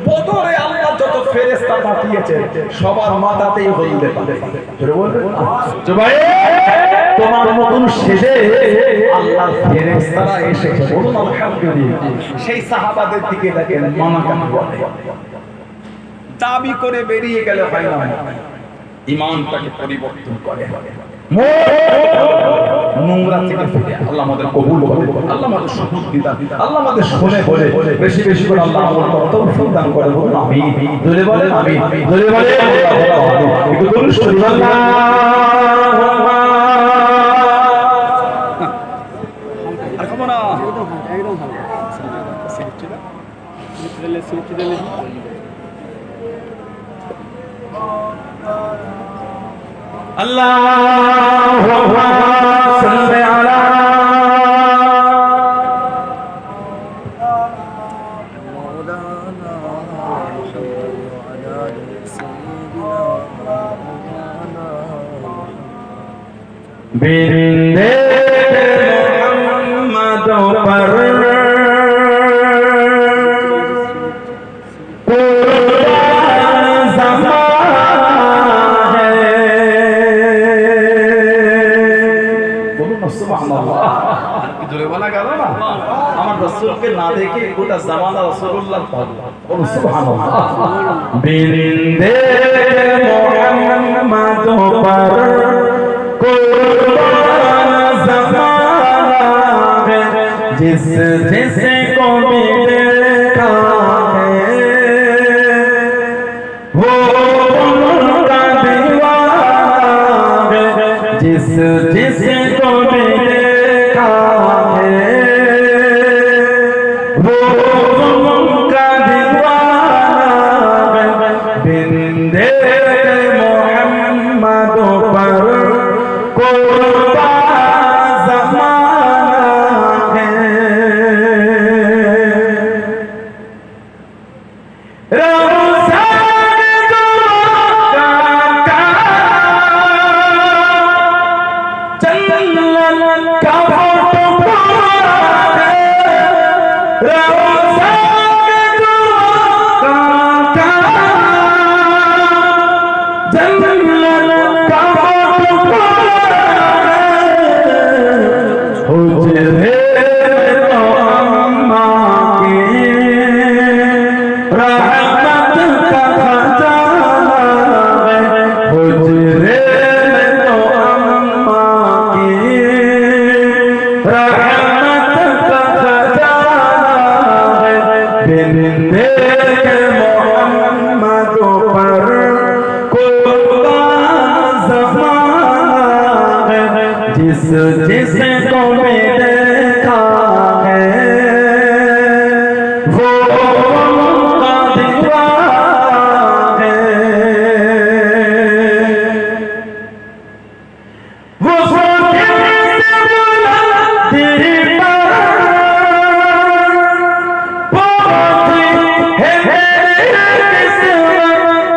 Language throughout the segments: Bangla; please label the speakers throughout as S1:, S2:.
S1: বদরে আল্লাহ যত ফেরেশতা পাঠিয়েছে সবার মাথাতেই হলদে পাবে ভাই তোমার মতন সেজে আল্লাহর ফেরেশতারা এসেছে বলুন আলহামদুলিল্লাহ সেই সাহাবাদের দিকে দেখেন মানাকান বলে দাবি করে বেরিয়ে গেল হয় না ঈমানটাকে পরিবর্তন করে নোংরা থেকে ফিরে আল্লাহ আমাদের কবুল করে আল্লাহ আমাদের সুবুদ্ধি দান আল্লাহ আমাদের শুনে বলে বেশি বেশি করে আল্লাহ আমল করার তৌফিক দান করে বলুন আমিন জোরে বলেন আমিন জোরে বলেন একটু বলুন সুবহানাল্লাহ আর কমো না একদম ভালো সিলেক্টটা সিলেক্টটা আল্লাহুম্মা সাল্লি আলা মাওলানা বিন্দে মুহাম্মদ পর আমার রাসূলকে না দেখে গোটা জামানা রাসূলুল্লাহ পাগল বলুন সুবহানাল্লাহ বিন্দে মুহাম্মদ পর কুরবান জামানা জিস জিসে को भी देखा है वो उनका दीवार जिस जिसे को भी देखा जिसे को भी देखा है वो उनका दीवार है वो सोते से बुलंदी पर पहुंची है किस्मत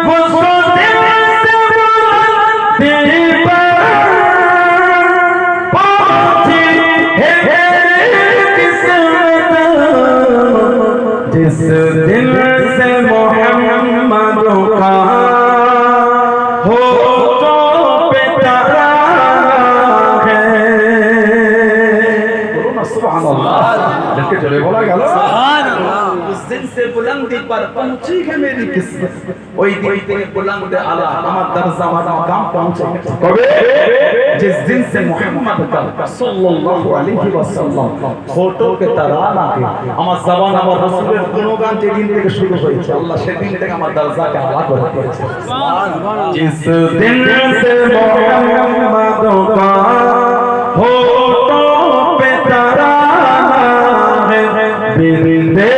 S1: वो सोते से बुलंदी पर जिस दिल से मोहम्मद का हो तो पिता है सुभान अल्लाह लेके चले बोला गया सुभान अल्लाह उस दिन से बुलंदी पर पहुंची है मेरी किस्मत ওই দিন থেকে বুলंद आला আমার দরজা আমার মাকাম পৌঁছে কবে जिस दिन से मोहम्मद का सल्लल्लाहु अलैहि वसल्लम फोटो के तराना के আমার জবান আমার রাসূলের গুণগান যেদিন থেকে শুরু হয়েছে আল্লাহ সেদিন থেকে আমার দরজাকে আলা করে দিয়েছে সুবহানাল্লাহ जिस दिन से मोहम्मद का फोटो पे तराना है बिंदे